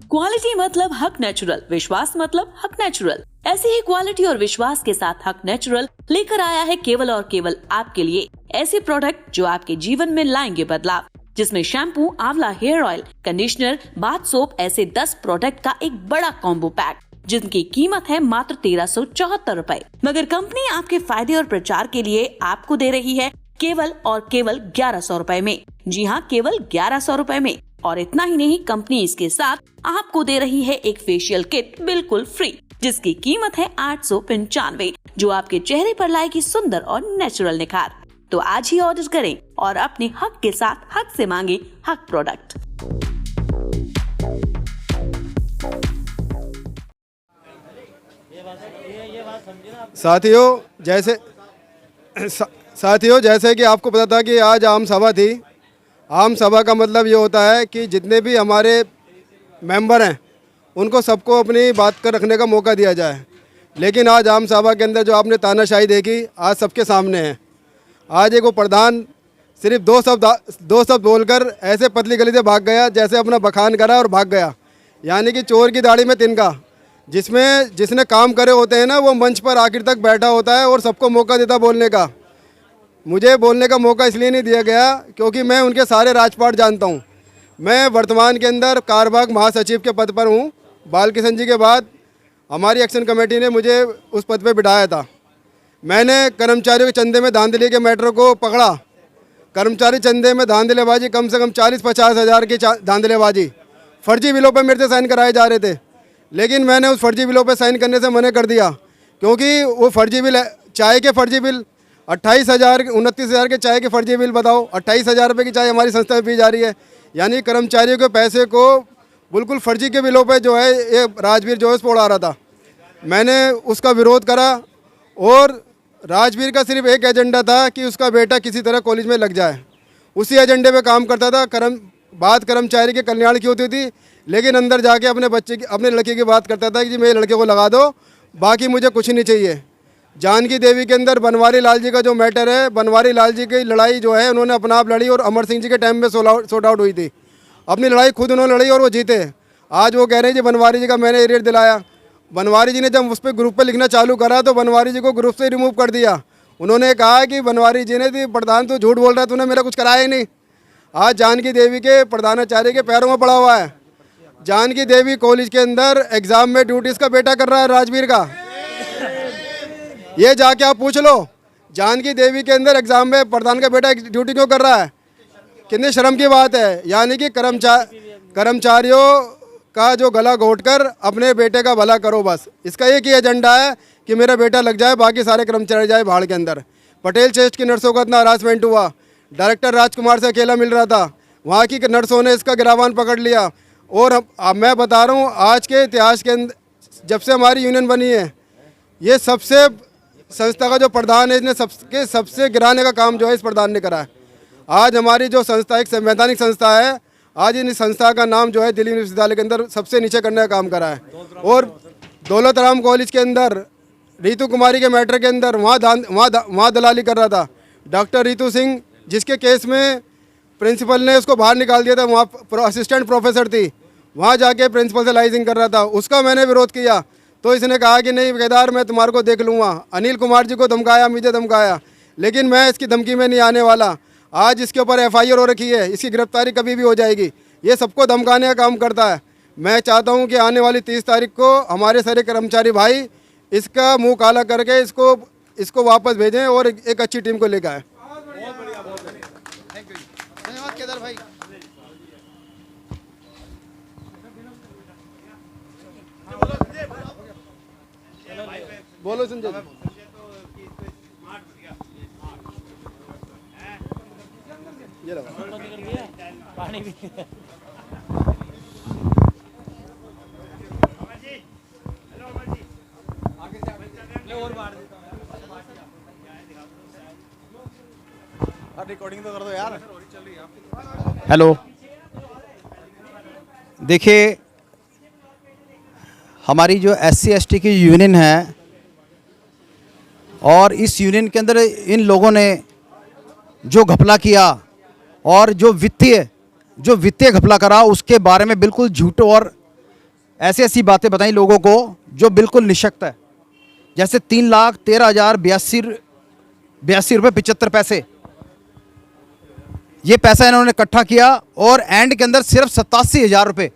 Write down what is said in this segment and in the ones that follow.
Quality मतलब हक natural, विश्वास मतलब हक नेचुरल। ऐसी ही क्वालिटी और विश्वास के साथ हक नेचुरल लेकर आया है केवल और केवल आपके लिए ऐसे प्रोडक्ट जो आपके जीवन में लाएंगे बदलाव, जिसमें शैम्पू, आंवला hair oil, conditioner, bath soap ऐसे 10 प्रोडक्ट का एक बड़ा कॉम्बो पैक, जिनकी कीमत है मात्र 1374 रूपए। मगर कंपनी आपके फायदे और प्रचार के लिए आपको दे रही है केवल और केवल 1100 रूपए में। जी हाँ, केवल 1100 रूपए में। और इतना ही नहीं, कंपनी इसके साथ आपको दे रही है एक फेशियल किट बिल्कुल फ्री, जिसकी कीमत है 895, जो आपके चेहरे पर लाएगी सुंदर और नेचुरल निखार। तो आज ही ऑर्डर करें और अपने हक के साथ हक से मांगे हक प्रोडक्ट। साथियों जैसे कि आपको पता था कि आज आम सभा थी। आम सभा का मतलब ये होता है कि जितने भी हमारे मेंबर हैं उनको सबको अपनी बात कर रखने का मौका दिया जाए। लेकिन आज आम सभा के अंदर जो आपने तानाशाही देखी आज सबके सामने है। आज एक वो प्रधान सिर्फ दो शब्द बोलकर ऐसे पतली गली से भाग गया जैसे अपना बखान करा और भाग गया, यानी कि चोर की दाढ़ी में तिनका। जिसने काम करे होते हैं ना, वो मंच पर आखिर तक बैठा होता है और सबको मौका देता बोलने का। मुझे बोलने का मौका इसलिए नहीं दिया गया क्योंकि मैं उनके सारे राजपाट जानता हूँ। मैं वर्तमान के अंदर कारबाग महासचिव के पद पर हूँ। बालकिशन जी के बाद हमारी एक्शन कमेटी ने मुझे उस पद पर बिठाया था। मैंने कर्मचारियों के चंदे में धांधली के मैटर को पकड़ा। कर्मचारी चंदे में धांधलेबाजी, कम से कम 40-50 हज़ार की धांधलेबाजी, फर्जी बिलों पर मेरे से साइन कराए जा रहे थे। लेकिन मैंने उस फर्जी बिलों पर साइन करने से मना कर दिया क्योंकि वो फर्जी बिल, चाय के फर्जी बिल 29,000 के चाय के फर्जी बिल, बताओ 28,000 रुपये की चाय हमारी संस्था में पी जा रही है। यानी कर्मचारियों के पैसे को बिल्कुल फर्जी के बिलों पे जो है ये राजवीर जो है उसको उड़ा रहा था। मैंने उसका विरोध करा और राजवीर का सिर्फ एक एजेंडा था कि उसका बेटा किसी तरह कॉलेज में लग जाए। उसी एजेंडे पे काम करता था। बात कर्मचारी के कल्याण की होती थी, लेकिन अंदर जाके अपने लड़के की बात करता था कि मेरे लड़के को लगा दो, बाकी मुझे कुछ नहीं चाहिए। जानकी देवी के अंदर बनवारी लाल जी का जो मैटर है, बनवारी लाल जी की लड़ाई जो है उन्होंने अपना आप लड़ी और अमर सिंह जी के टाइम में सॉर्ट आउट हुई थी। अपनी लड़ाई खुद उन्होंने लड़ी और वो जीते। आज वो कह रहे हैं जी बनवारी जी का मैंने एरियर दिलाया। बनवारी जी ने जब उस पर ग्रुप पे लिखना चालू करा तो बनवारी जी को ग्रुप से रिमूव कर दिया। उन्होंने कहा कि बनवारी जी ने प्रधान तो झूठ बोल रहा है, तूने मेरा कुछ कराया ही नहीं। आज जानकी देवी के प्रधानाचार्य के पैरों में पड़ा हुआ है। जानकी देवी कॉलेज के अंदर एग्जाम में ड्यूटी इसका बेटा कर रहा है, राजवीर का। ये जाके आप पूछ लो, जानकी देवी के अंदर एग्जाम में प्रधान का बेटा ड्यूटी क्यों कर रहा है? कितनी शर्म की बात है। यानी कि कर्मचारियों का जो गला घोटकर अपने बेटे का भला करो, बस इसका एक ही एजेंडा है कि मेरा बेटा लग जाए, बाकी सारे कर्मचारी जाए भाड़ के अंदर। पटेल चेस्ट की नर्सों का इतना हरासमेंट हुआ, डायरेक्टर राजकुमार से अकेला मिल रहा था, वहाँ की नर्सों ने इसका गिरावान पकड़ लिया। और अब मैं बता रहा हूँ, आज के इतिहास के अंदर जब से हमारी यूनियन बनी है, ये सबसे संस्था का जो प्रधान है, इसने सबसे गिराने का काम जो है इस प्रधान ने करा है। आज हमारी जो संस्था एक संवैधानिक संस्था है, आज इन संस्था का नाम जो है दिल्ली विश्वविद्यालय के अंदर सबसे नीचे करने का काम करा है। और दौलत राम कॉलेज के अंदर रीतू कुमारी के मैटर के अंदर वहाँ दलाली कर रहा था। डॉक्टर रीतू सिंह, जिसके केस में प्रिंसिपल ने उसको बाहर निकाल दिया था, वहाँ असिस्टेंट प्रोफेसर थी, वहाँ जाके प्रिंसिपल से लाइजिंग कर रहा था। उसका मैंने विरोध किया तो इसने कहा कि नहीं केदार, मैं तुम्हारे को देख लूँगा। अनिल कुमार जी को धमकाया, मुझे धमकाया, लेकिन मैं इसकी धमकी में नहीं आने वाला। आज इसके ऊपर FIR हो रखी है, इसकी गिरफ्तारी कभी भी हो जाएगी। ये सबको धमकाने का काम करता है। मैं चाहता हूँ कि आने वाली 30 तारीख को हमारे सारे कर्मचारी भाई इसका मुँह काला करके इसको वापस भेजें और एक अच्छी टीम को लेकर आए। धन्यवाद केदार भाई। बोलो संजय। ये पानी भी रिकॉर्डिंग तो कर दो यार। हेलो, देखिए हमारी जो SC ST की यूनियन है और इस यूनियन के अंदर इन लोगों ने जो घपला किया और जो वित्तीय जो वित्तीय घपला करा उसके बारे में बिल्कुल झूठ और ऐसी ऐसी बातें बताई लोगों को जो बिल्कुल निशक्त है। जैसे 3,13,082 रुपये 75 पैसे, ये पैसा इन्होंने इकट्ठा किया और एंड के अंदर सिर्फ 87,000 रुपये,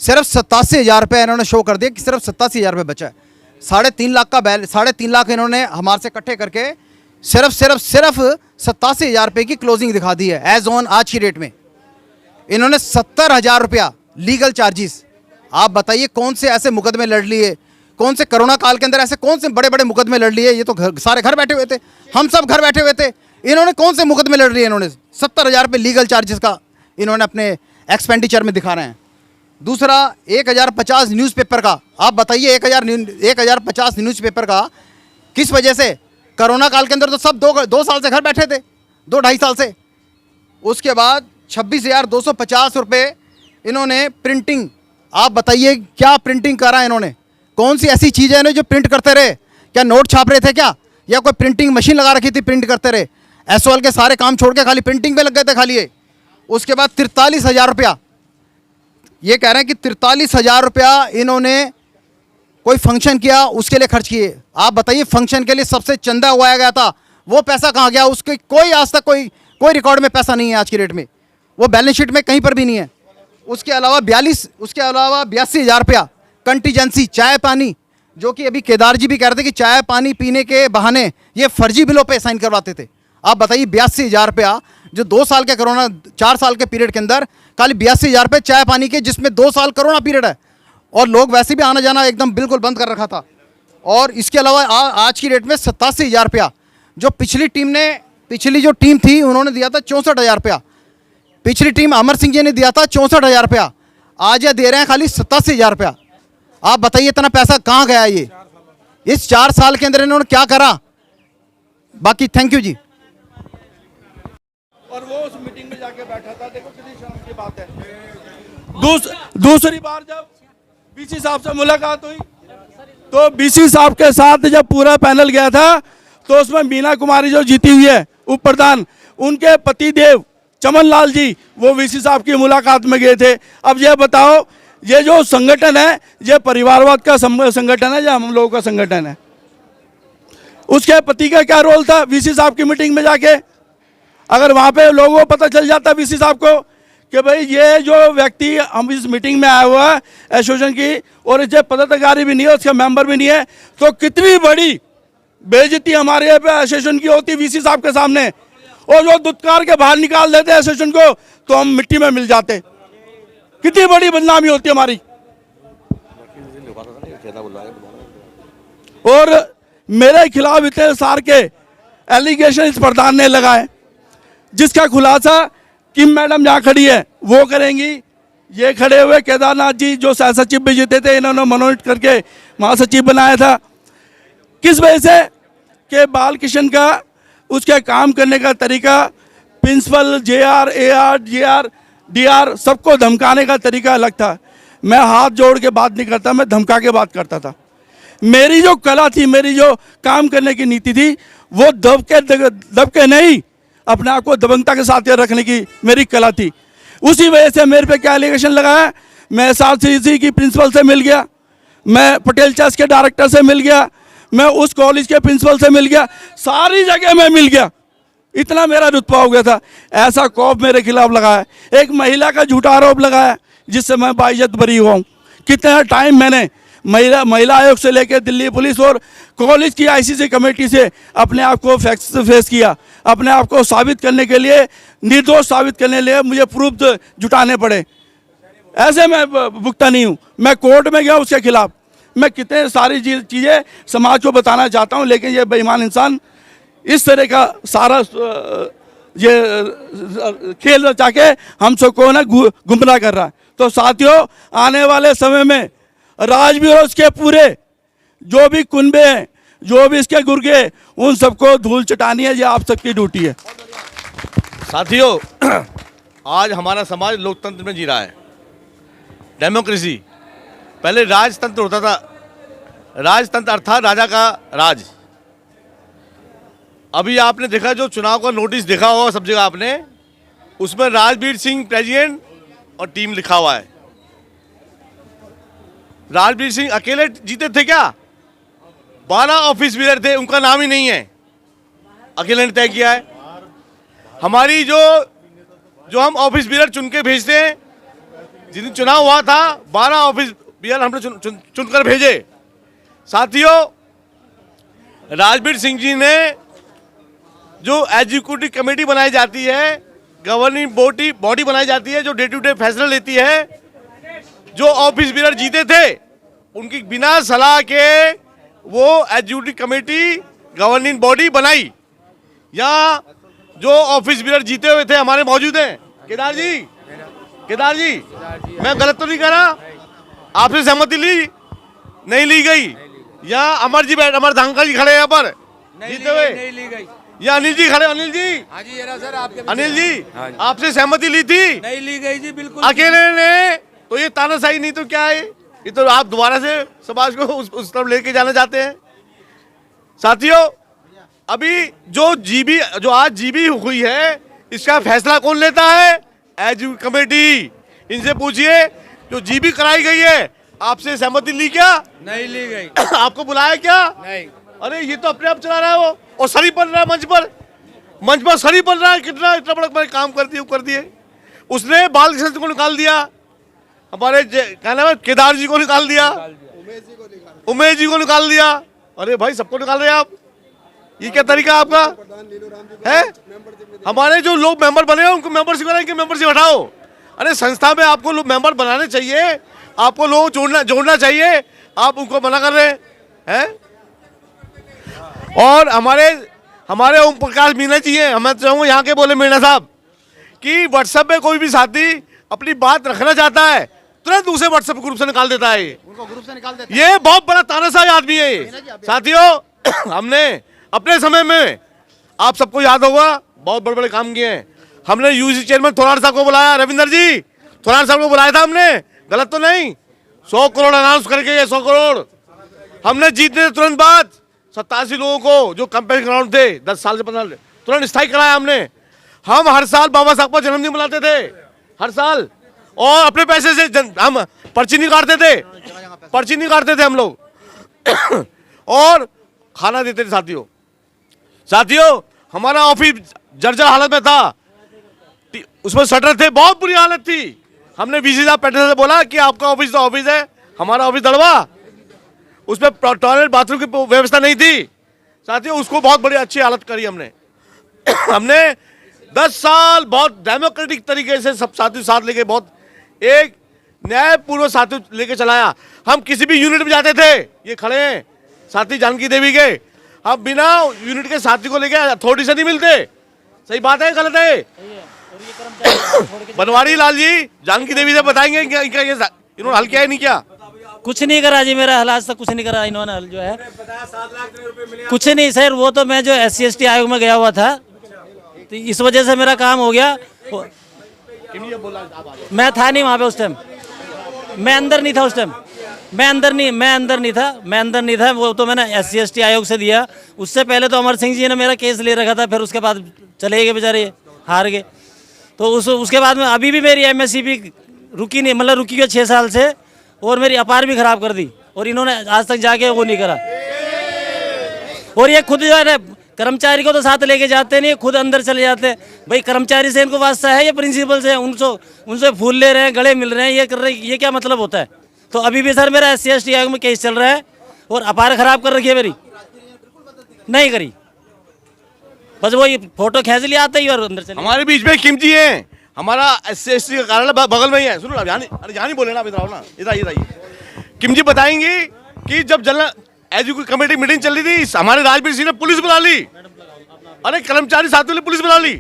सिर्फ 87,000 रुपये इन्होंने शो कर दिया कि सिर्फ 87,000 रुपये बचा है। 3.5 लाख का 3.5 लाख इन्होंने हमारे से इकट्ठे करके सिर्फ 87,000 रुपये की क्लोजिंग दिखा दी है एज ऑन आज की डेट में। इन्होंने 70,000 रुपया लीगल चार्जेस। आप बताइए कौन से ऐसे मुकदमे लड़ लिए, कौन से कोरोना काल के अंदर ऐसे कौन से बड़े बड़े मुकदमे लड़ लिए। ये तो सारे घर बैठे हुए थे, हम सब घर बैठे हुए थे। इन्होंने कौन से मुकदमे लड़ लिए? इन्होंने 70,000 रुपये लीगल चार्जेस का इन्होंने अपने एक्सपेंडिचर में दिखा रहे हैं। दूसरा 1,050 न्यूज़पेपर का, आप बताइए 1,050 न्यूज़पेपर का किस वजह से? कोरोना काल के अंदर तो सब दो साल से घर बैठे थे, 2-2.5 साल से। उसके बाद 26,250 रुपये इन्होंने प्रिंटिंग। आप बताइए क्या प्रिंटिंग करा इन्होंने? कौन सी ऐसी चीज़ है जो प्रिंट करते रहे? क्या नोट छाप रहे थे क्या, या कोई प्रिंटिंग मशीन लगा रखी थी प्रिंट करते रहे? एसओएल के सारे काम छोड़ के खाली प्रिंटिंग पे लग गए थे खाली ये। उसके बाद 43,000 रुपया, ये कह रहे हैं कि 43,000 रुपया इन्होंने कोई फंक्शन किया उसके लिए खर्च किए। आप बताइए फंक्शन के लिए सबसे चंदा उगाया गया था, वो पैसा कहाँ गया? उसके कोई आज तक कोई रिकॉर्ड में पैसा नहीं है आज की डेट में, वो बैलेंस शीट में कहीं पर भी नहीं है। उसके अलावा 82,000 रुपया कंटीजेंसी चाय पानी, जो कि अभी केदार जी भी कह रहे थे कि चाय पानी पीने के बहाने ये फर्जी बिलों पे साइन करवाते थे। आप बताइए 82,000 रुपया जो 2 साल के कोरोना 4 साल के पीरियड के अंदर खाली 82,000 रुपये चाय पानी के, जिसमें 2 साल कोरोना पीरियड है और लोग वैसे भी आना जाना एकदम बिल्कुल बंद कर रखा था। और इसके अलावा आज की डेट में 87,000 रुपया जो पिछली जो टीम थी उन्होंने दिया था 64,000 रुपया। पिछली टीम अमर सिंह जी ने दिया था 64,000 रुपया, आज ये दे रहे हैं खाली 87,000 रुपया। आप बताइए इतना पैसा कहाँ गया? ये इस 4 साल के अंदर इन्होंने क्या करा? बाकी थैंक यू जी। और वो उस मीटिंग में जाके बैठा था, देखो कितनी शर्म की बात है। दूसरी बार जब बीसी साहब से मुलाकात हुई तो बीसी साहब के साथ जब पूरा पैनल गया था तो उसमें मीना कुमारी जो जीती हुई है उप प्रधान, उनके पति देव चमन लाल जी वो वीसी साहब की मुलाकात में गए थे। अब ये बताओ, ये जो संगठन है ये परिवारवाद का संगठन है या हम लोगों का संगठन है? उसके पति का क्या रोल था वीसी साहब की मीटिंग में जाके? अगर वहाँ पे लोगों को पता चल जाता वीसी साहब को कि भाई ये जो व्यक्ति हम इस मीटिंग में आया हुआ है एसोसिएशन की और इसे पदाधिकारी भी नहीं है, उसका मेंबर भी नहीं है, तो कितनी बड़ी बेइज्जती हमारे यहाँ पे एसोसिएशन की होती वीसी साहब के सामने। और जो दुत्कार के बाहर निकाल देते एसोसिएशन को तो हम मिट्टी में मिल जाते। कितनी बड़ी बदनामी होती हमारी। और मेरे खिलाफ इतने सार के एलिगेशन इस प्रधान ने लगाए, जिसका खुलासा किम मैडम जहाँ खड़ी है वो करेंगी। ये खड़े हुए केदारनाथ जी जो सह सचिव भी जीते थे, इन्होंने मनोनीत करके महासचिव बनाया था। किस वजह से? कि बालकृष्ण का उसके काम करने का तरीका, principal JR AR JR DR सबको धमकाने का तरीका अलग था। मैं हाथ जोड़ के बात नहीं करता, मैं धमका के बात करता था। मेरी जो कला थी, मेरी जो काम करने की नीति थी, वो दब के नहीं, अपने आप को दबंगता के साथ रखने की मेरी कला थी। उसी वजह से मेरे पे क्या एलिगेशन लगाया? मैं SRCC की प्रिंसिपल से मिल गया, मैं पटेल चर्च के डायरेक्टर से मिल गया, मैं उस कॉलेज के प्रिंसिपल से मिल गया, सारी जगह मैं मिल गया। इतना मेरा रुतबा हो गया था। ऐसा खौफ मेरे खिलाफ लगाया, एक महिला का झूठा आरोप लगाया जिससे मैं बाइज्जत बरी हुआ हूँ। कितना टाइम मैंने महिला आयोग से लेकर दिल्ली पुलिस और कॉलेज की ICC कमेटी से अपने आप को फेस किया। अपने आप को साबित करने के लिए, निर्दोष साबित करने के लिए मुझे प्रूफ जुटाने पड़े। ऐसे मैं भुगता नहीं हूँ। मैं कोर्ट में गया उसके खिलाफ, मैं कितने सारी चीज़ें समाज को बताना चाहता हूँ, लेकिन ये बेईमान इंसान इस तरह का सारा ये खेल रचा के हम सबको ना गुमराह कर रहा है। तो साथियों, आने वाले समय में राजवीर और उसके पूरे जो भी कुनबे हैं, जो भी इसके गुर्गे, उन सबको धूल चटानी है। ये आप सबकी ड्यूटी है। साथियों, आज हमारा समाज लोकतंत्र में जी रहा है, डेमोक्रेसी। पहले राजतंत्र होता था, राजतंत्र अर्थात राजा का राज। अभी आपने देखा जो चुनाव का नोटिस देखा होगा सब जगह आपने, उसमें राजवीर सिंह प्रेसिडेंट और टीम लिखा हुआ है। राजवीर सिंह अकेले जीते थे क्या? 12 ऑफिस बिल्डर थे, उनका नाम ही नहीं है, अकेले ने तय किया है। हमारी जो हम ऑफिस बिल्डर चुन के भेजते हैं, जिस दिन चुनाव हुआ था 12 ऑफिस बिल्डर हमने चुनकर भेजे। साथियों, राजवीर सिंह जी ने जो एग्जीक्यूटिव कमेटी बनाई जाती है, गवर्निंग बॉडी बनाई जाती है, जो डे टू डे फैसला लेती है, जो ऑफिस बिल्डर जीते थे उनकी बिना सलाह के वो एग्जीक्यूटिव कमेटी गवर्निंग बॉडी बनाई। यहाँ जो ऑफिस बिल्डर जीते हुए थे हमारे मौजूद हैं। केदार जी, मैं गलत तो नहीं कर रहा? आपसे सहमति ली? नहीं ली गई। यहाँ अमर धांका जी खड़े हैं यहाँ पर जीते हुए, नहीं ली गई। या अनिल जी खड़े, अनिल जी, हाँ जी, ये रहा सर आपके। अनिल जी, आपसे सहमति ली थी? नहीं ली गई जी, बिल्कुल अकेले ने। तो ये तानाशाही नहीं तो क्या है? ये तो आप दोबारा से समाज को उस तरफ लेके जाना चाहते हैं। साथियों, अभी जो आज जीबी हुई है, इसका फैसला कौन लेता है? Executive committee. इनसे पूछिए, जो जीबी कराई गई है आपसे सहमति ली क्या? नहीं ली गई। आपको बुलाया क्या? नहीं। अरे ये तो अपने आप चला रहा है वो, और सरी बन रहा है मंच पर सरी बन रहा है। कितना इतना बड़ा काम कर दिए। उसने बालकृष्ण को निकाल दिया, हमारे क्या नाम है, केदार जी को निकाल दिया, उमेश जी को निकाल दिया। अरे भाई, सबको निकाल रहे हैं आप। ये क्या तरीका आपका है? हमारे जो लोग मेंबर बने हैं उनको मेंबरशिप बनाए कि मेंबरशिप हटाओ। अरे संस्था में आपको लोग मेंबर बनाने चाहिए, आपको लोग जोड़ना चाहिए, आप उनको मना कर रहे हैं। और हमारे ओम प्रकाश मीणा जी हैं, मैं चाहूँगा यहाँ के बोले मीणा साहब कि व्हाट्सएप पे कोई भी साथी अपनी बात रखना चाहता है, तुरंत दूसरे व्हाट्सएप ग्रुप से निकाल देता है। उनको ग्रुप से निकाल देते ये बहुत बड़ा तानाशाह आदमी है ये। साथियों, हमने अपने समय में, आप सबको याद होगा, बहुत बड़े बड़े काम किए हैं। हमने यूसी चेयरमैन थोराट साहब को बुलाया, रविंदर जी थोराट साहब को बुलाया था हमने, गलत तो नहीं? 100 करोड़ अनाउंस करके, 100 करोड़ हमने जीतने के तुरंत बाद 87 लोगों को जो कैंपेन ग्राउंड थे 10 साल से 15 तुरंत स्थायी कराया हमने। हम हर साल बाबा साहब का जन्मदिन मनाते थे, हर साल, और अपने पैसे से हम पर्ची नहीं काटते थे हम लोग और खाना देते थे। साथियों, हमारा ऑफिस जर्जर हालत में था, उसमें शटर थे, बहुत बुरी हालत थी। हमने वीसी साहब पैटर्न से बोला कि आपका ऑफिस तो ऑफिस है, हमारा ऑफिस दड़वा, उसमें टॉयलेट बाथरूम की व्यवस्था नहीं थी। साथियों, उसको बहुत बड़ी अच्छी हालत करी हमने। हमने 10 साल बहुत डेमोक्रेटिक तरीके से सब साथियों साथ लेके, बहुत एक न्यायपूर्वक साथियों लेके चलाया। हम किसी भी यूनिट में जाते थे, ये खड़े हैं साथी जानकी देवी के, हम बिना यूनिट के साथी को लेके अथॉरिटी से नहीं मिलते। सही बात है, गलत है? बनवारी लाल जी जानकी देवी से बताएंगे इन्होंने हल किया है नहीं क्या? कुछ नहीं करा जी, मेरा हालात से कुछ नहीं करा इन्होंने हल, जो है कुछ नहीं सर। वो तो मैं जो SC/ST आयोग में गया हुआ था, तो इस वजह से मेरा काम हो गया। मैं था नहीं वहाँ पे उस टाइम, मैं अंदर नहीं था उस टाइम, मैं अंदर नहीं था। वो तो मैंने SC/ST आयोग से दिया। उससे पहले तो अमर सिंह जी ने मेरा केस ले रखा था, फिर उसके बाद चले गए बेचारे, हार गए। तो उसके बाद में अभी भी मेरी MSc भी रुकी नहीं, मतलब रुकी है 6 साल से, और मेरी अपार भी खराब कर दी, और इन्होंने आज तक जाके वो नहीं करा। और ये खुद जो है कर्मचारी को तो साथ लेके जाते नहीं, खुद अंदर चले जाते हैं। भाई कर्मचारी से इनको वास्ता है या प्रिंसिपल से? उनसे फूल ले रहे हैं, गले मिल रहे हैं, ये कर रहे हैं, ये क्या मतलब होता है? तो अभी भी सर मेरा SC/ST आयोग में केस चल रहा है, और अपार खराब कर रखी है मेरी, नहीं करी, बस वो फोटो खींच लिया आता ही और अंदर चले। हमारे बीच में किम जी हैं, हमारा SC/ST का कार्यालय बगल में ही है। सुनो ना, यहाँ नहीं बोले ना, इधर किम जी बताएंगी कि जब जनरल एजुकेशन कमेटी मीटिंग चल रही थी, हमारे राजवीर सिंह ने पुलिस बुला ली। अरे कर्मचारी साथियों ने पुलिस बुला ली।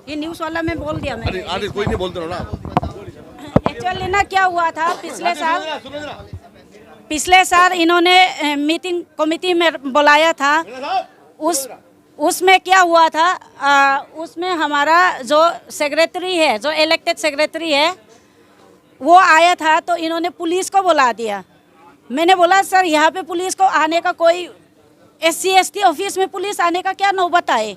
ये न्यूज़ वाला में बोल दिया मैंने। अरे कोई नहीं बोलते ना। एक्चुअली ना क्या हुआ था, पिछले साल इन्होंने मीटिंग कमेटी में बुलाया था। उसमें क्या हुआ था, उसमें हमारा जो सेक्रेटरी है, जो इलेक्टेड सेक्रेटरी है, वो आया था, तो इन्होंने पुलिस को बुला दिया। मैंने बोला सर यहाँ पे पुलिस को आने का कोई SC/ST ऑफिस में पुलिस आने का क्या नौबत आए,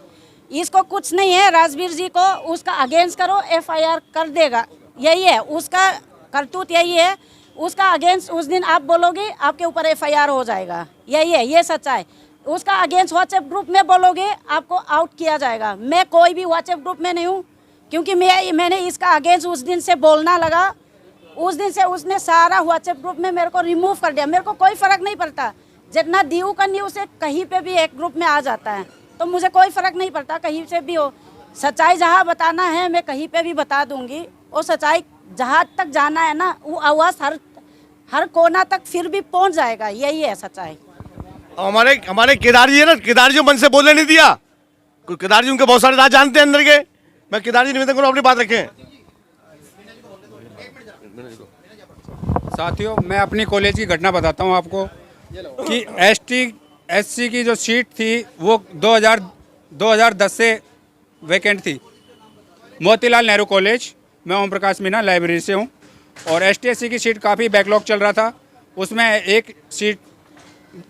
इसको कुछ नहीं है, राजवीर जी को उसका अगेंस्ट करो, FIR कर देगा, यही है उसका करतूत, यही है उसका अगेंस्ट। उस दिन आप बोलोगे आपके ऊपर FIR हो जाएगा, यही है, ये सच्चाई। उसका अगेंस्ट व्हाट्सएप ग्रुप में बोलोगे आपको आउट किया जाएगा। मैं कोई भी व्हाट्सएप ग्रुप में नहीं हूँ, क्योंकि मैंने इसका अगेंस्ट उस दिन से बोलना लगा, उस दिन से उसने सारा व्हाट्सएप ग्रुप में मेरे को रिमूव कर दिया। मेरे को कोई फ़र्क नहीं पड़ता, जितना दीव का न्यूज़ से कहीं पे भी एक ग्रुप में आ जाता है, तो मुझे कोई फ़र्क नहीं पड़ता, कहीं से भी हो। सच्चाई जहाँ बताना है मैं कहीं पे भी बता दूँगी, और सच्चाई जहाँ तक जाना है ना, वो आवाज़ हर कोना तक फिर भी पहुँच जाएगा, यही है सच्चाई। हमारे केदार जी है ना, केदार जी को मन से बोलने नहीं दिया। केदार जी उनके बहुत सारे राज जानते हैं अंदर के। मैं केदार जी निवेदन करूँ अपनी बात रखें। साथियों, मैं अपनी कॉलेज की घटना बताता हूँ आपको कि ST/SC की जो सीट थी वो 2010 से वैकेंट थी। मोतीलाल नेहरू कॉलेज, मैं ओम प्रकाश मीना लाइब्रेरी से हूँ, और ST/SC की सीट काफ़ी बैकलॉग चल रहा था। उसमें एक सीट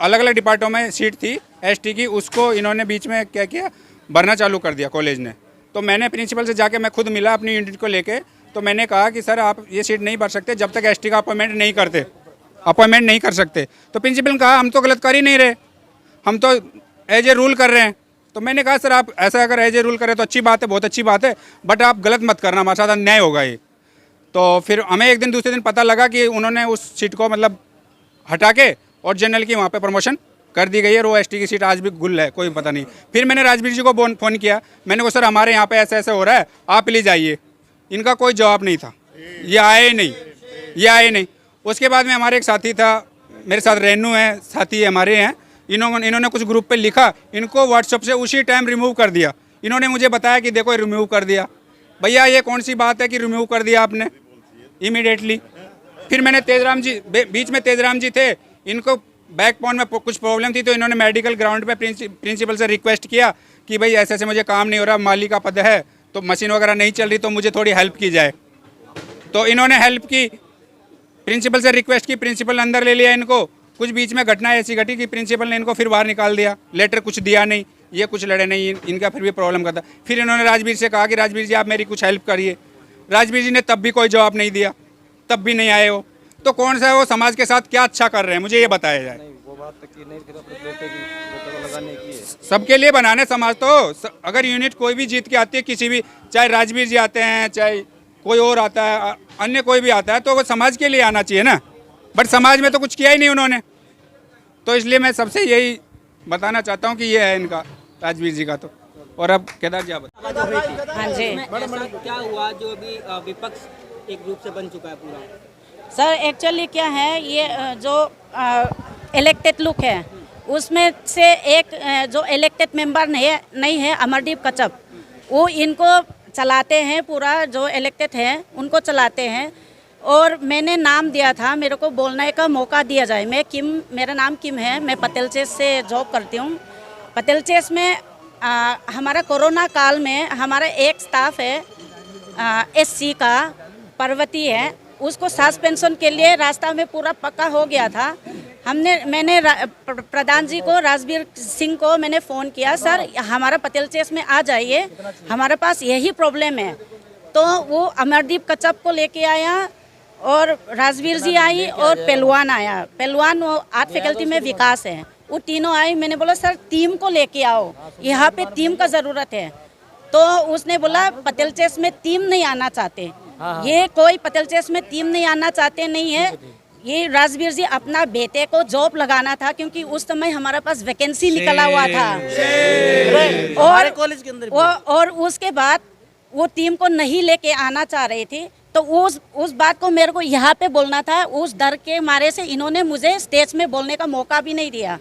अलग अलग डिपार्टमेंटों में सीट थी ST की, उसको इन्होंने बीच में क्या किया, भरना चालू कर दिया कॉलेज ने। तो मैंने प्रिंसिपल से जाके मैं खुद मिला अपनी यूनिट को लेके, तो मैंने कहा कि सर आप ये सीट नहीं भर सकते जब तक ST का अपॉइंटमेंट नहीं कर सकते। तो प्रिंसिपल ने कहा हम तो गलत कर ही नहीं रहे, हम तो एज ए रूल कर रहे हैं। तो मैंने कहा सर आप ऐसा अगर एज ए रूल करें तो अच्छी बात है, बहुत अच्छी बात है, बट आप गलत मत करना, हमारे साथ अन्याय होगा ये। तो फिर हमें एक दिन दूसरे दिन पता लगा कि उन्होंने उस सीट को मतलब हटा के और जनरल की वहाँ पे प्रमोशन कर दी गई है, और वो ST की सीट आज भी गुल है, कोई पता नहीं। फिर मैंने राजवीर जी को फ़ोन किया, मैंने कहा सर हमारे यहाँ पे ऐसे ऐसे हो रहा है, आप प्लीज़ आइए। इनका कोई जवाब नहीं था, ये आए नहीं। उसके बाद में हमारे एक साथी था, मेरे साथ रेनू है, साथी हमारे हैं, इन्होंने कुछ ग्रुप पे लिखा, इनको व्हाट्सएप से उसी टाइम रिमूव कर दिया। इन्होंने मुझे बताया कि देखो रिमूव कर दिया। भैया ये कौन सी बात है कि रिमूव कर दिया आपने इमीडिएटली। फिर मैंने तेजराम जी, बीच में तेजराम जी थे, इनको बैकबोन में कुछ प्रॉब्लम थी, तो इन्होंने मेडिकल ग्राउंड पे प्रिंसिपल से रिक्वेस्ट किया कि भाई ऐसे ऐसे मुझे काम नहीं हो रहा, माली का पद है, तो मशीन वगैरह नहीं चल रही, तो मुझे थोड़ी हेल्प की जाए। तो इन्होंने हेल्प की, प्रिंसिपल से रिक्वेस्ट की, प्रिंसिपल ने अंदर ले लिया इनको। कुछ बीच में घटना ऐसी घटी कि प्रिंसिपल ने इनको फिर बाहर निकाल दिया, लेटर कुछ दिया नहीं, ये कुछ लड़े नहीं, इनका फिर भी प्रॉब्लम करता। फिर इन्होंने राजवीर से कहा कि राजवीर जी आप मेरी कुछ हेल्प करिए। राजवीर जी ने तब भी कोई जवाब नहीं दिया, तब भी नहीं आए वो। तो कौन सा है वो समाज के साथ क्या अच्छा कर रहे हैं, मुझे ये बताया जाए। सबके लिए बनाने समाज, तो अगर यूनिट कोई भी जीत के आती है, किसी भी, चाहे राजवीर जी आते हैं, चाहे कोई और आता है, अन्य कोई भी आता है, तो वो समाज के लिए आना चाहिए ना। बट समाज में तो कुछ किया ही नहीं उन्होंने। तो इसलिए मैं सबसे यही बताना चाहता हूँ कि ये है इनका, राजवीर जी का। तो और अब केदार जी आप हाँ जी क्या हुआ जो अभी विपक्ष एक ग्रुप से बन चुका है पूरा? सर, एक्चुअली क्या है, ये जो इलेक्टेड लोग है, उसमें से एक जो इलेक्टेड मेंबर नहीं है अमरदीप कच्छप, वो इनको चलाते हैं, पूरा जो इलेक्टेड हैं उनको चलाते हैं। और मैंने नाम दिया था, मेरे को बोलने का मौका दिया जाए। मेरा नाम किम है, मैं पटेल चेस से जॉब करती हूँ। पटेल चेस में हमारा कोरोना काल में हमारा एक स्टाफ है SC का, पार्वती है, उसको सस्पेंशन के लिए रास्ता में पूरा पक्का हो गया था। मैंने प्रधान जी को, राजवीर सिंह को मैंने फ़ोन किया, सर हमारा पटेल चेस में आ जाइए, हमारे पास यही प्रॉब्लम है। तो वो अमरदीप कच्छप को लेके आया, और राजवीर जी आई, और पहलवान आया। पहलवान वो आर्ट फैकल्टी में विकास है, वो तीनों आई। मैंने बोला सर टीम को लेके आओ, यहाँ पे टीम का ज़रूरत है। तो उसने बोला पटेल चेस में टीम नहीं आना चाहते, ये कोई पटेल चेस में टीम नहीं आना चाहते नहीं है। ये राजवीर जी अपना बेटे को जॉब लगाना था, क्योंकि उस समय हमारे पास वैकेंसी निकला हुआ था, और कॉलेज के अंदर और उसके बाद वो टीम को नहीं लेके आना चाह रही थी। तो उस बात को मेरे को यहाँ पे बोलना था, उस डर के मारे से इन्होंने मुझे स्टेज में बोलने का मौका भी नहीं दिया,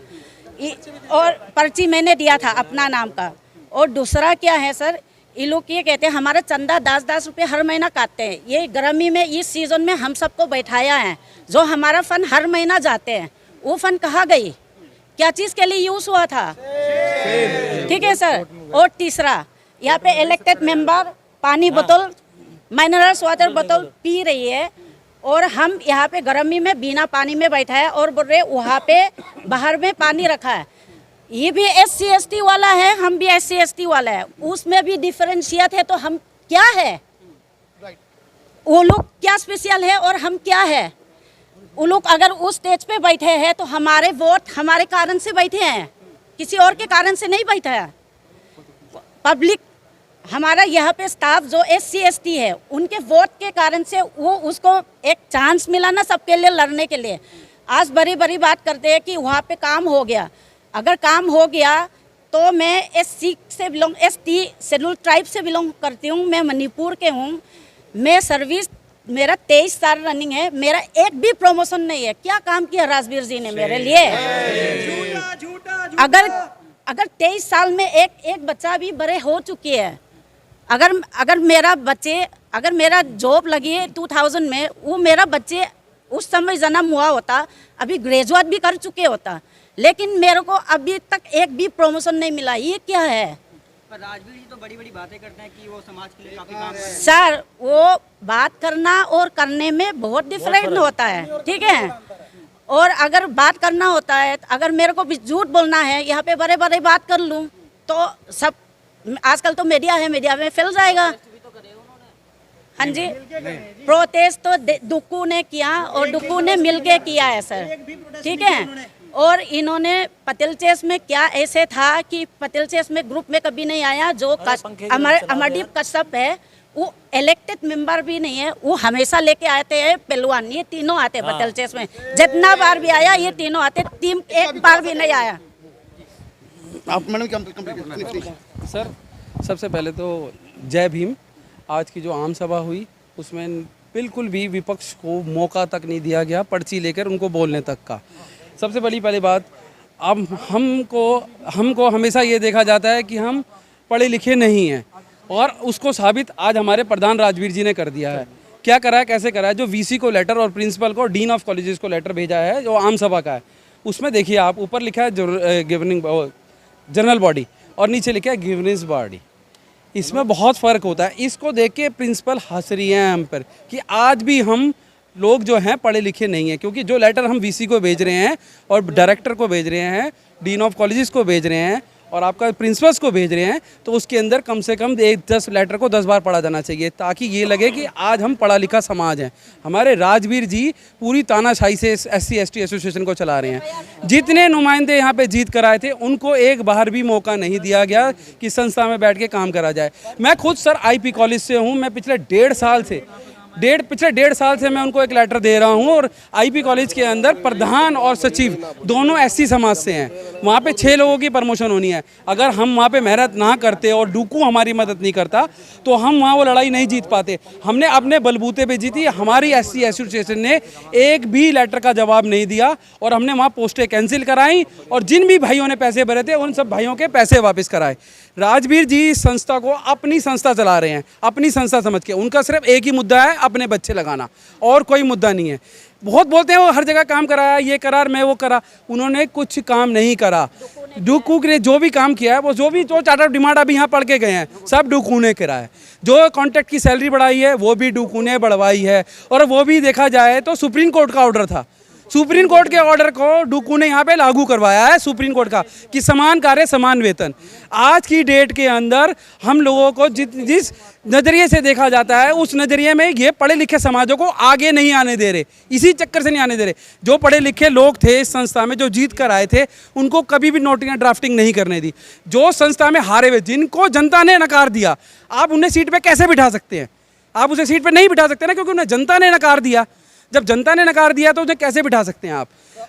और पर्ची मैंने दिया था अपना नाम का। और दूसरा क्या है सर, ये लोग ये कहते हैं हमारा चंदा 10-10 रुपये हर महीना काटते हैं। ये गर्मी में, इस सीज़न में हम सबको बैठाया है, जो हमारा फंड हर महीना जाते हैं, वो फंड कहाँ गई, क्या चीज़ के लिए यूज़ हुआ था? ठीक है सर। और तीसरा, यहाँ पे इलेक्टेड मेंबर पानी बोतल, मिनरल्स वाटर बोतल पी रही है, और हम यहाँ पे गर्मी में बिना पानी में बैठा है, और बोल रहे वहाँ पे बाहर में पानी रखा है। ये भी SC/ST वाला है, हम भी SC/ST वाला है, उसमें भी डिफरेंशिएट है। तो हम क्या है, वो लोग क्या स्पेशल है और हम क्या है? वो लोग अगर उस स्टेज पे बैठे हैं तो हमारे वोट हमारे कारण से बैठे हैं, किसी और के कारण से नहीं बैठा है। पब्लिक हमारा यहाँ पे स्टाफ जो SC/ST है उनके वोट के कारण से वो उसको एक चांस मिला ना सबके लिए लड़ने के लिए। आज बड़ी बड़ी बात करते हैं कि वहाँ पे काम हो गया। अगर काम हो गया तो मैं SC से बिलोंग, ST शेड्यूल ट्राइब से बिलोंग करती हूँ, मैं मणिपुर के हूँ। मैं सर्विस मेरा 23 साल रनिंग है, मेरा एक भी प्रमोशन नहीं है। क्या काम किया राजवीर जी ने मेरे लिए? अगर 23 साल में एक बच्चा भी बड़े हो चुकी है, अगर मेरा जॉब लगी है 2000 में, वो मेरा बच्चे उस समय जन्म हुआ होता, अभी ग्रेजुएट भी कर चुके होता, लेकिन मेरे को अभी तक एक भी प्रमोशन नहीं मिला। ये क्या है? पर राजवीर जी तो बड़ी बड़ी बातें करते हैं कि वो समाज के लिए काफी काम कर रहे हैं। सर, वो बात करना और करने में बहुत डिफरेंट होता है, ठीक है? और अगर बात करना होता है, अगर मेरे को भी झूठ बोलना है, यहाँ पे बड़े बड़े बात कर लूँ तो सब, आजकल तो मीडिया है, मीडिया में फैल जाएगा। हाँ जी, प्रोटेस्ट तो डुक्कू ने किया और डुक्कू ने मिलके किया है सर, ठीक है? और इन्होंने पटेल चेस में क्या ऐसे था कि पटेल चेस में ग्रुप में कभी नहीं आया। जो अमरदीप कश्यप है वो इलेक्टेड मेंबर भी नहीं है, वो हमेशा लेके आते हैं पहलवान। ये तीनों आते हैं पटेल चेस में, जितना बार भी आया ये तीनों आते, टीम एक बार भी नहीं आया। आप मैडम क्या? सर, सबसे पहले तो जय भीम। आज की जो आम सभा हुई उसमें बिल्कुल भी विपक्ष को मौका तक नहीं दिया गया पर्ची लेकर उनको बोलने तक का। सबसे बड़ी पहली बात, अब हमको हमेशा ये देखा जाता है कि हम पढ़े लिखे नहीं हैं, और उसको साबित आज हमारे प्रधान राजवीर जी ने कर दिया है। क्या करा है, कैसे करा है? जो VC को लेटर और प्रिंसिपल को, डीन ऑफ कॉलेजेस को लेटर भेजा है जो आम सभा का है, उसमें देखिए आप, ऊपर लिखा है जनरल बॉडी और नीचे लिखा है गिवर्नेंस बॉडी। इसमें बहुत फ़र्क होता है। इसको देख के प्रिंसिपल हंस रही है हम पर कि आज भी हम लोग जो हैं पढ़े लिखे नहीं हैं, क्योंकि जो लेटर हम VC को भेज रहे हैं और डायरेक्टर को भेज रहे हैं, डीन ऑफ कॉलेजेस को भेज रहे हैं और आपका प्रिंसिपल्स को भेज रहे हैं, तो उसके अंदर कम से कम 10 लेटर को 10 बार पढ़ा जाना चाहिए, ताकि ये लगे कि आज हम पढ़ा लिखा समाज हैं। हमारे राजवीर जी पूरी तानाशाही से SC/ST एसोसिएशन को चला रहे हैं। जितने नुमाइंदे यहाँ पे जीत कर आए थे उनको एक बार भी मौका नहीं दिया गया कि संस्था में बैठ के काम करा जाए। मैं खुद सर IP कॉलेज से हूँ, मैं पिछले 1.5 साल से मैं उनको एक लेटर दे रहा हूं, और IP कॉलेज के अंदर प्रधान और सचिव दोनों SC समाज से हैं। वहाँ पे 6 लोगों की प्रमोशन होनी है। अगर हम वहाँ पे मेहनत ना करते और डुक्कू हमारी मदद नहीं करता तो हम वहाँ वो लड़ाई नहीं जीत पाते। हमने अपने बलबूते पे जीती। हमारी SC एसोसिएशन ने एक भी लेटर का जवाब नहीं दिया और हमने वहाँ पोस्टें कैंसिल कराई, और जिन भी भाइयों ने पैसे भरे थे उन सब भाइयों के पैसे वापस कराए। राजवीर जी इस संस्था को अपनी संस्था चला रहे हैं, अपनी संस्था समझ के। उनका सिर्फ एक ही मुद्दा है, अपने बच्चे लगाना, और कोई मुद्दा नहीं है। बहुत बोलते हैं वो हर जगह काम कराया, ये करा, मैं वो करा। उन्होंने कुछ काम नहीं करा। डुक्कू ने जो भी काम किया है, वो जो चार्ट ऑफ डिमांड अभी यहाँ पढ़ के गए हैं, सब डुक्कू ने करा है। जो कॉन्ट्रैक्ट की सैलरी बढ़ाई है वो भी डुक्कू ने बढ़वाई है, और वो भी देखा जाए तो सुप्रीम कोर्ट का ऑर्डर था। सुप्रीम कोर्ट के ऑर्डर को डुक्कू ने यहाँ पे लागू करवाया है, सुप्रीम कोर्ट का, कि समान कार्य समान वेतन। आज की डेट के अंदर हम लोगों को जिस नज़रिए से देखा जाता है, उस नज़रिए में ये पढ़े लिखे समाजों को आगे नहीं आने दे रहे, इसी चक्कर से नहीं आने दे रहे। जो पढ़े लिखे लोग थे इस संस्था में, जो जीत कर आए थे, उनको कभी भी नोटियाँ ड्राफ्टिंग नहीं करने दी। जो संस्था में हारे हुए, जिनको जनता ने नकार दिया, आप उन्हें सीट पर कैसे बिठा सकते हैं? आप उसे सीट पर नहीं बिठा सकते ना, क्योंकि उन्हें जनता ने नकार दिया। जब जनता ने नकार दिया तो उन्हें कैसे बिठा सकते हैं आप?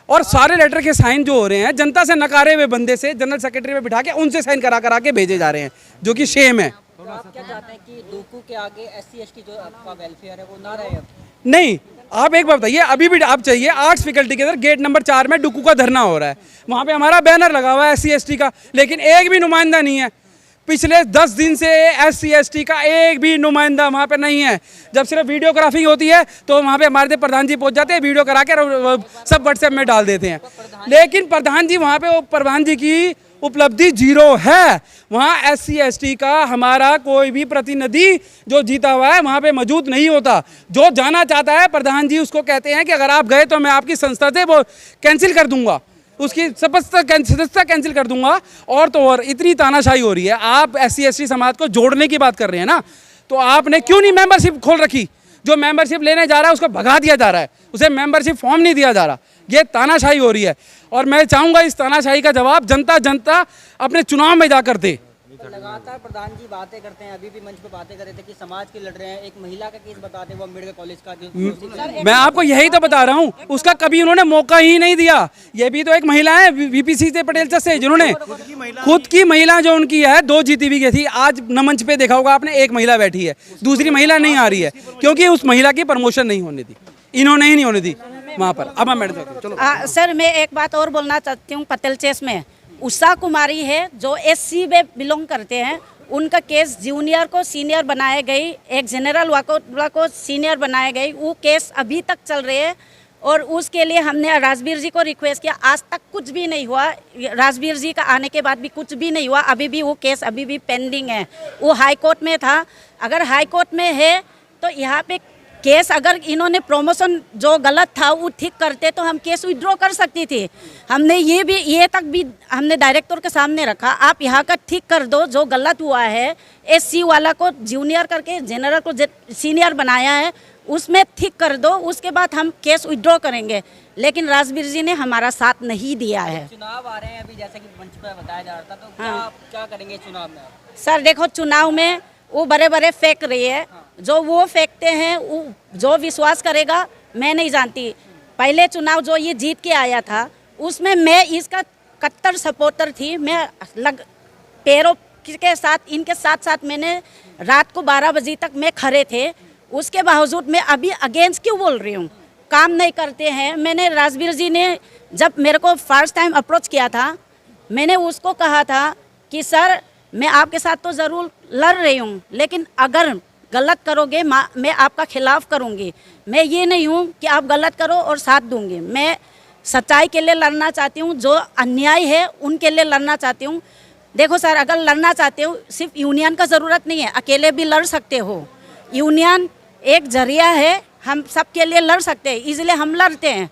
और सारे लेटर के साइन जो हो रहे हैं, जनता से नकारे हुए बंदे से जनरल सेक्रेटरी में बिठा के उनसे साइन करा के भेजे जा रहे हैं, जो कि शेम है। तो आप क्या चाहते हैं कि डुक्कू के आगे SC/ST जो आपका वेलफेयर है वो ना रहे? नहीं, आप एक बात बताइए, अभी भी आप चाहिए आर्ट्स फैकल्टी के अंदर गेट नंबर 4 में डुक्कू का धरना हो रहा है, वहाँ पे हमारा बैनर लगा हुआ है SC/ST का, लेकिन एक भी नुमाइंदा नहीं है। पिछले 10 दिन से SC/ST का एक भी नुमाइंदा वहाँ पे नहीं है। जब सिर्फ वीडियोग्राफी होती है तो वहाँ पे हमारे प्रधान जी पहुँच जाते हैं, वीडियो करा के सब व्हाट्सएप में डाल देते हैं, लेकिन प्रधान जी वहाँ पे, प्रधान जी की उपलब्धि 0 है। वहाँ SC/ST का हमारा कोई भी प्रतिनिधि जो जीता हुआ है वहाँ पे मौजूद नहीं होता। जो जाना चाहता है प्रधान जी उसको कहते हैं कि अगर आप गए तो मैं आपकी संस्था से वो कैंसिल कर दूंगा। उसकी सदस्यता कैंसिल कर दूंगा। और तो और इतनी तानाशाही हो रही है, आप SC/ST समाज को जोड़ने की बात कर रहे हैं ना, तो आपने क्यों नहीं मेंबरशिप खोल रखी? जो मेंबरशिप लेने जा रहा है उसको भगा दिया जा रहा है, उसे मेंबरशिप फॉर्म नहीं दिया जा रहा। ये तानाशाही हो रही है और मैं चाहूँगा इस तानाशाही का जवाब जनता अपने चुनाव में जाकर दे। लगातार प्रधान जी बातें करते हैं, अभी भी मंच पे बातें कर रहे थे कि समाज के लड़ रहे हैं। एक महिला का केस बताते हैं, वो अम्बेडकर कॉलेज का। मैं आपको यही तो बता रहा हूँ, उसका कभी उन्होंने मौका ही नहीं दिया। ये भी तो एक महिला है VPC से पटेल से, जिन्होंने खुद की महिला जो उनकी है 2 जीती भी गई थी। आज न मंच पे देखा होगा आपने, एक महिला बैठी है, दूसरी महिला नहीं आ रही है, क्योंकि उस महिला की प्रमोशन नहीं होने दी, इन्होंने ही नहीं होने दी वहाँ पर। अब मैडम चलो सर, मैं एक बात और बोलना चाहती हूँ। पटेल चेस में उषा कुमारी है जो SC में बिलोंग करते हैं, उनका केस जूनियर को सीनियर बनाए गई, एक जनरल को सीनियर बनाए गई, वो केस अभी तक चल रहे हैं। और उसके लिए हमने राजवीर जी को रिक्वेस्ट किया, आज तक कुछ भी नहीं हुआ। राजवीर जी का आने के बाद भी कुछ भी नहीं हुआ, अभी भी वो केस अभी भी पेंडिंग है। वो हाई कोर्ट में था, अगर हाई कोर्ट में है तो यहाँ पे केस, अगर इन्होंने प्रमोशन जो गलत था वो ठीक करते तो हम केस विड्रॉ कर सकती थी। हमने ये तक भी हमने डायरेक्टर के सामने रखा, आप यहाँ का ठीक कर दो, जो गलत हुआ है SC वाला को जूनियर करके जनरल को सीनियर बनाया है, उसमें ठीक कर दो, उसके बाद हम केस विड्रॉ करेंगे। लेकिन राजवीर जी ने हमारा साथ नहीं दिया है। चुनाव आ रहे हैं अभी, जैसे कि मंच पर बताया जा रहा था, तो क्या करेंगे चुनाव में? सर देखो, चुनाव में वो बड़े फेंक रही है, जो वो फेंकते हैं वो जो विश्वास करेगा मैं नहीं जानती। पहले चुनाव जो ये जीत के आया था उसमें मैं इसका कट्टर सपोर्टर थी। मैं पैरों के साथ, इनके साथ मैंने रात को 12 बजे तक मैं खड़े थे, उसके बावजूद मैं अभी अगेंस्ट क्यों बोल रही हूँ? काम नहीं करते हैं। मैंने राजवीर जी ने जब मेरे को फर्स्ट टाइम अप्रोच किया था, मैंने उसको कहा था कि सर मैं आपके साथ तो ज़रूर लड़ रही हूँ, लेकिन अगर गलत करोगे मैं आपका खिलाफ करूँगी। मैं ये नहीं हूँ कि आप गलत करो और साथ दूँगी। मैं सच्चाई के लिए लड़ना चाहती हूँ, जो अन्याय है उनके लिए लड़ना चाहती हूँ। देखो सर, अगर लड़ना चाहते हो सिर्फ यूनियन का ज़रूरत नहीं है, अकेले भी लड़ सकते हो। यूनियन एक जरिया है, हम सब के लिए लड़ सकते हैं, इसलिए हम लड़ते हैं।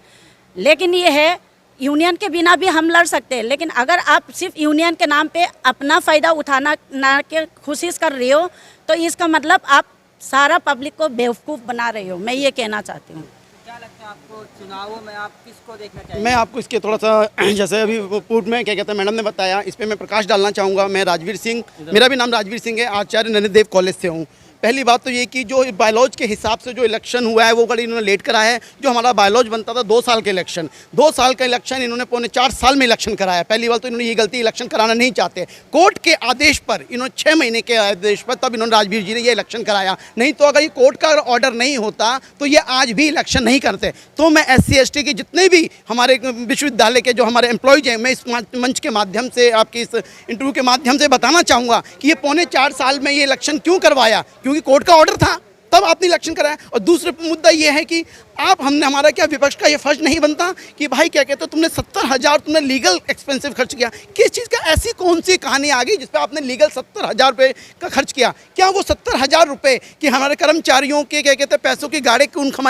लेकिन ये है, यूनियन के बिना भी हम लड़ सकते हैं, लेकिन अगर आप सिर्फ यूनियन के नाम पे अपना फ़ायदा उठाना ना के कोशिश कर रही हो तो इसका मतलब आप सारा पब्लिक को बेवकूफ़ बना रही हो। मैं ये कहना चाहती हूँ। क्या लगता है आपको, चुनावों में आप किसको देखना चाहिए? मैं आपको इसके थोड़ा सा, जैसे अभी पूर्व में क्या कहते हैं मैडम ने बताया, इस पर मैं प्रकाश डालना चाहूँगा। मैं राजवीर सिंह, मेरा भी नाम राजवीर सिंह है, आचार्य नरेंद्र कॉलेज से हूँ। पहली बात तो ये कि जो बायोलॉज के हिसाब से जो इलेक्शन हुआ है वो कड़ी इन्होंने लेट कराया है। जो हमारा बायोलॉज बनता था 2 साल का इलेक्शन, 2 साल का इलेक्शन इन्होंने 4.25 साल में इलेक्शन कराया। पहली बात तो इन्होंने ये गलती, इलेक्शन कराना नहीं चाहते। कोर्ट के आदेश पर इन्होंने 6 महीने के आदेश पर तब इन्होंने राजवीर जी ने ये इलेक्शन कराया। नहीं तो अगर ये कोर्ट का ऑर्डर नहीं होता तो ये आज भी इलेक्शन नहीं करते। तो मैं SC/ST के जितने भी हमारे विश्वविद्यालय के जो हमारे एम्प्लॉयज हैं, मैं इस मंच के माध्यम से, आपके इस इंटरव्यू के माध्यम से बताना चाहूँगा कि ये 4.25 साल में ये इलेक्शन क्यों करवाया, क्योंकि कोर्ट का ऑर्डर था, तब आपने इलेक्शन कराया। और दूसरा मुद्दा ये है कि हमने, हमारा क्या विपक्ष का ये फर्ज नहीं बनता कि भाई क्या कहते हो, तुमने 70,000 तुमने लीगल एक्सपेंसिव खर्च किया। किस चीज़ का, ऐसी कौन सी कहानी आ गई जिस पे आपने लीगल 70,000 रुपये का खर्च किया? क्या वो 70,000 रुपये कि हमारे कर्मचारियों के क्या कहते हैं पैसों की गाड़ी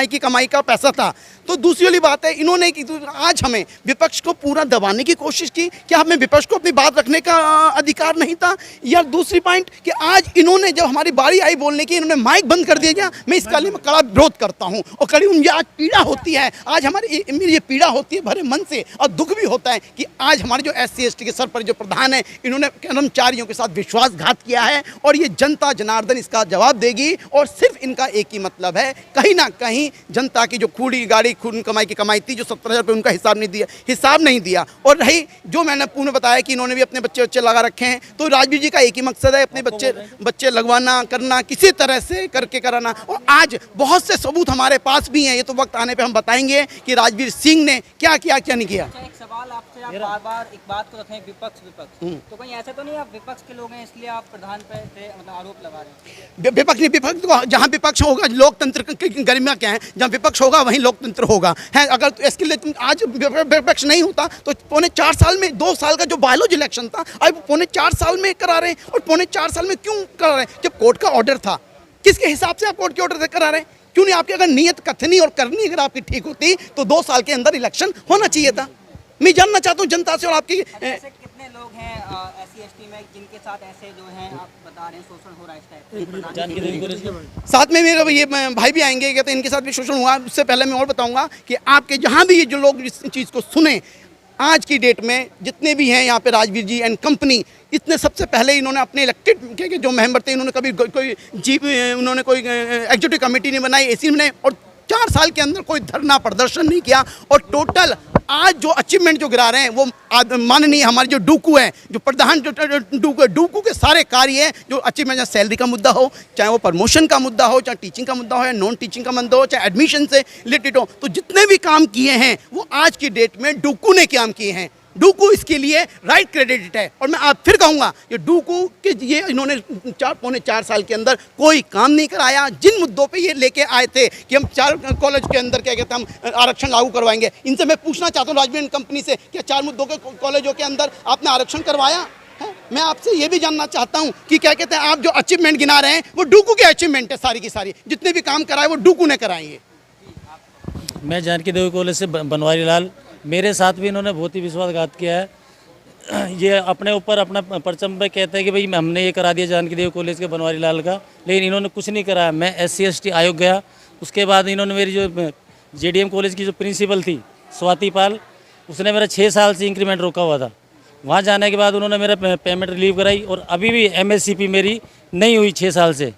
की कमाई का पैसा था? तो दूसरी वाली बात है, इन्होंने आज हमें विपक्ष को पूरा दबाने की कोशिश की। क्या हमें विपक्ष को अपनी बात रखने का अधिकार नहीं था? या दूसरी पॉइंट कि आज इन्होंने जब हमारी बारी आई बोलने की, इन्होंने माइक बंद कर दिया। मैं इसका लिए कड़ा विरोध करता हूँ और कड़ी मुझे आज पीड़ा होती है, आज मेरी ये पीड़ा होती है भरे मन से, और दुख भी होता है कि आज हमारे जो SC/ST के सर पर जो प्रधान है, इन्होंने कर्मचारियों के साथ विश्वासघात किया है और ये जनता जनार्दन इसका जवाब देगी। और सिर्फ इनका एक ही मतलब है, कहीं ना कहीं जनता की जो खून कमाई की कमाई थी, जो 70,000 रुपये उनका हिसाब नहीं दिया। और रही जो मैंने पूर्ण बताया कि इन्होंने भी अपने बच्चे लगा रखे हैं, तो राजवीर जी का एक ही मकसद है, अपने बच्चे लगवाना, करना, किसी तरह से करके कराना। और आज बहुत से सबूत हमारे पास भी हैं, ये तो वक्त आने पे हम बताएंगे कि राजवीर सिंह ने क्या किया, क्या नहीं किया। एक सवाल आपसे, आप बार-बार एक बात को रखें, विपक्ष तो कहीं ऐसा तो नहीं आप विपक्ष के लोग हैं इसलिए आप प्रधान पे मतलब आरोप लगा रहे हैं? विपक्ष तो जहाँ विपक्ष होगा, लोकतंत्र की गरिमा क्या है, जहाँ विपक्ष होगा वहीं लोकतंत्र होगा है। अगर इसके लिए तुम आज विपक्ष नहीं होता तो 4.25 साल में, 2 साल का जो बायोलॉजी इलेक्शन था, आज 4.25 साल में करा रहे हैं। और 4.25 साल में क्यों करा रहे हैं? जब कोर्ट का ऑर्डर था, किसके हिसाब से आप कोर्ट के ऑर्डर से करा रहे हैं? क्यों नहीं? आपकी अगर नीयत कथनी और करनी अगर आपकी ठीक होती तो 2 साल के अंदर इलेक्शन होना चाहिए था। मैं जानना चाहता हूँ जनता से और आपकी ऐसे कितने लोग हैं SC/ST में जिनके साथ ऐसे जो हैं आप बता रहे हैं शोषण हो रहा है इस टाइप से? साथ में मेरे ये भाई भी आएंगे, कहते हैं इनके साथ भी शोषण हुआ। उससे पहले मैं और बताऊंगा कि आपके जहाँ भी ये जो लोग इस चीज़ को सुने, आज की डेट में जितने भी हैं यहाँ पे राजवीर जी एंड कंपनी, इतने सबसे पहले इन्होंने अपने इलेक्टेड के जो मेंबर थे, इन्होंने कभी उन्होंने कोई एग्जीक्यूटिव कमेटी नहीं बनाई, ऐसी नहीं, और 4 साल के अंदर कोई धरना प्रदर्शन नहीं किया। और टोटल आज जो अचीवमेंट जो गिरा रहे हैं वो माननीय हमारे जो डूकू है, जो प्रधान जो डूकू के सारे कार्य हैं जो अचीवमेंट, चाहे सैलरी का मुद्दा हो, चाहे वो प्रमोशन का मुद्दा हो, चाहे टीचिंग का मुद्दा हो या नॉन टीचिंग का मुद्दा हो, चाहे एडमिशन से रिलेटेड हो, तो जितने भी काम किए हैं वो आज की डेट में डूकू ने काम किए हैं। डूकू इसके लिए राइट क्रेडिट है। और मैं आप फिर कहूँगा कि डूकू के ये इन्होंने 4.25 साल के अंदर कोई काम नहीं कराया। जिन मुद्दों पे ये लेके आए थे कि हम 4 कॉलेज के अंदर क्या कहते हैं हम आरक्षण लागू करवाएंगे, इनसे मैं पूछना चाहता हूँ राजवीर कंपनी से, क्या 4 मुद्दों के कॉलेजों के अंदर आपने आरक्षण करवाया है? मैं आपसे ये भी जानना चाहता हूँ कि क्या कहते हैं आप जो अचीवमेंट गिना रहे हैं वो डूकू के अचीवमेंट है सारी की सारी, जितने भी काम कराए वो डूकू ने कराएंगे। मैं जानकी देवी कॉलेज से बनवारी लाल, मेरे साथ भी इन्होंने बहुत ही विश्वासघात किया है। ये अपने ऊपर अपना परचम पे कहते हैं कि भाई हमने ये करा दिया जानकी देवी कॉलेज के बनवारी लाल का, लेकिन इन्होंने कुछ नहीं कराया। मैं SC/ST आयोग गया, उसके बाद इन्होंने मेरी जो JDM कॉलेज की जो प्रिंसिपल थी स्वाति पाल, उसने मेरा 6 साल से इंक्रीमेंट रोका हुआ था। वहाँ जाने के बाद उन्होंने मेरा पेमेंट रिलीव कराई और अभी भी MSCP मेरी नहीं हुई 6 साल से,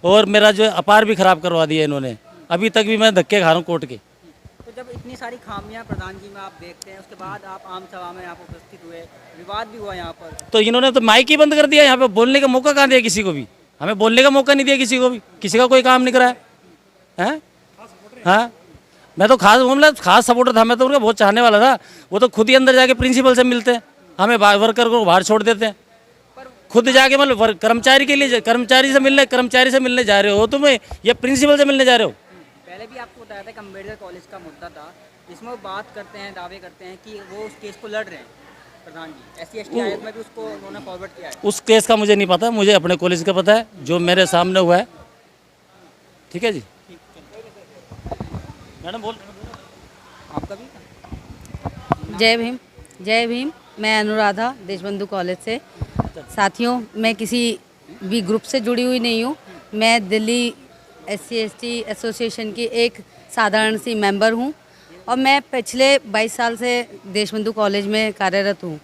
और मेरा जो अपार भी ख़राब करवा दिया इन्होंने। अभी तक भी मैं धक्के खा रहा हूँ कोर्ट के। तो जब इतनी सारी खामियां प्रधान जी में आप देखते हैं, उसके बाद आप आम सभा में यहाँ पर उपस्थित हुए, विवाद भी हुआ यहाँ पर, तो इन्होंने तो माइक ही बंद कर दिया। यहाँ पे बोलने का मौका कहाँ दिया किसी को भी? हमें बोलने का मौका नहीं दिया किसी को भी, किसी का कोई काम नहीं कराया है। हाँ, मैं तो खास सपोर्टर था, मैं तो उनका बहुत चाहने वाला था। वो तो खुद ही अंदर जाके प्रिंसिपल से मिलते हैं, हमें वर्कर को बाहर छोड़ देते हैं। खुद जाके मतलब कर्मचारी के लिए कर्मचारी से मिलने जा रहे हो तुम्हें, या प्रिंसिपल से मिलने जा रहे हो? पहले भी आपको बताया था कि अम्बेडकर कॉलेज का मुद्दा था, जिसमें वो बात करते हैं, दावे करते हैं कि वो उस केस को लड़ रहे हैं प्रधान जी। SC/ST आयोग में भी उसको उन्होंने फॉरवर्ड किया है। उस केस का मुझे नहीं पता, मुझे अपने कॉलेज का पता है जो मेरे सामने हुआ है। ठीक है जी, मैडम बोल आपका भी। जय भीम, जय भीम। मैं अनुराधा देशबंधु कॉलेज से। साथियों, मैं किसी भी ग्रुप से जुड़ी हुई नहीं हूँ, मैं दिल्ली SC/ST एसोसिएशन की एक साधारण सी मेंबर हूँ और मैं पिछले 22 साल से देशबंधु कॉलेज में कार्यरत हूँ।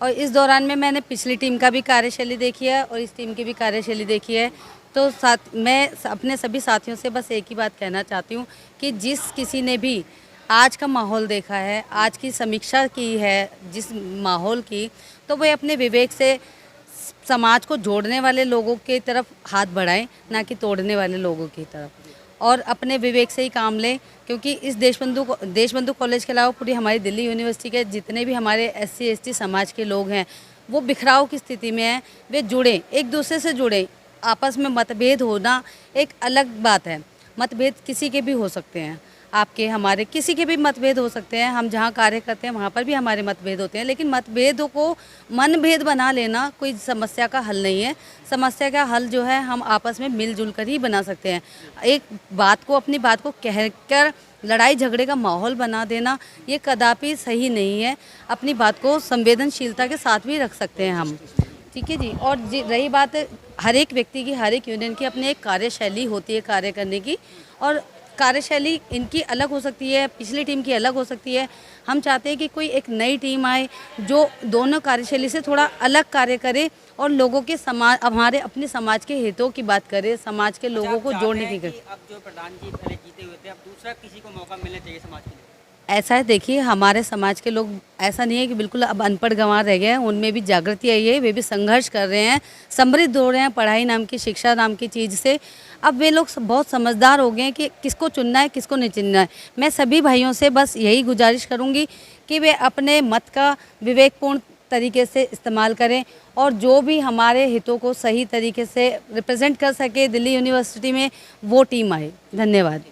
और इस दौरान में मैंने पिछली टीम का भी कार्यशैली देखी है और इस टीम की भी कार्यशैली देखी है। तो मैं अपने सभी साथियों से बस एक ही बात कहना चाहती हूँ कि जिस किसी ने भी आज का माहौल देखा है, आज की समीक्षा की है जिस माहौल की, तो वह अपने विवेक से समाज को जोड़ने वाले लोगों की तरफ हाथ बढ़ाएं, ना कि तोड़ने वाले लोगों की तरफ, और अपने विवेक से ही काम लें। क्योंकि इस देशबंधु कॉलेज के अलावा पूरी हमारी दिल्ली यूनिवर्सिटी के जितने भी हमारे SC/ST समाज के लोग हैं वो बिखराव की स्थिति में हैं। वे जुड़ें, एक दूसरे से जुड़ें। आपस में मतभेद होना एक अलग बात है, मतभेद किसी के भी हो सकते हैं, आपके हमारे किसी के भी मतभेद हो सकते हैं। हम जहाँ कार्य करते हैं वहाँ पर भी हमारे मतभेद होते हैं, लेकिन मतभेदों को मनभेद बना लेना कोई समस्या का हल नहीं है। समस्या का हल जो है हम आपस में मिलजुल कर ही बना सकते हैं। एक बात को, अपनी बात को कहकर लड़ाई झगड़े का माहौल बना देना ये कदापि सही नहीं है। अपनी बात को संवेदनशीलता के साथ भी रख सकते हैं हम। ठीक है जी। और रही बात हर एक व्यक्ति की, हर एक यूनियन की अपनी एक कार्यशैली होती है कार्य करने की, और कार्यशैली इनकी अलग हो सकती है, पिछली टीम की अलग हो सकती है। हम चाहते हैं कि कोई एक नई टीम आए जो दोनों कार्यशैली से थोड़ा अलग कार्य करे और लोगों के समाज, हमारे अपने समाज के हितों की बात करे, समाज के लोगों को जोड़ने की करे। अब जो प्रधान जी पहले जीते हुए थे, अब दूसरा किसी को मौका मिलना चाहिए समाज के लिए। ऐसा है, देखिए हमारे समाज के लोग ऐसा नहीं है कि बिल्कुल अब अनपढ़ गंवार रह गए हैं, उनमें भी जागृति आई है, वे भी संघर्ष कर रहे हैं, समृद्ध हो रहे हैं पढ़ाई नाम की, शिक्षा नाम की चीज़ से। अब वे लोग बहुत समझदार हो गए हैं कि किसको चुनना है, किसको नहीं चुनना है। मैं सभी भाइयों से बस यही गुजारिश करूंगी कि वे अपने मत का विवेकपूर्ण तरीके से इस्तेमाल करें और जो भी हमारे हितों को सही तरीके से रिप्रेजेंट कर सके दिल्ली यूनिवर्सिटी में, वो टीम आए। धन्यवाद।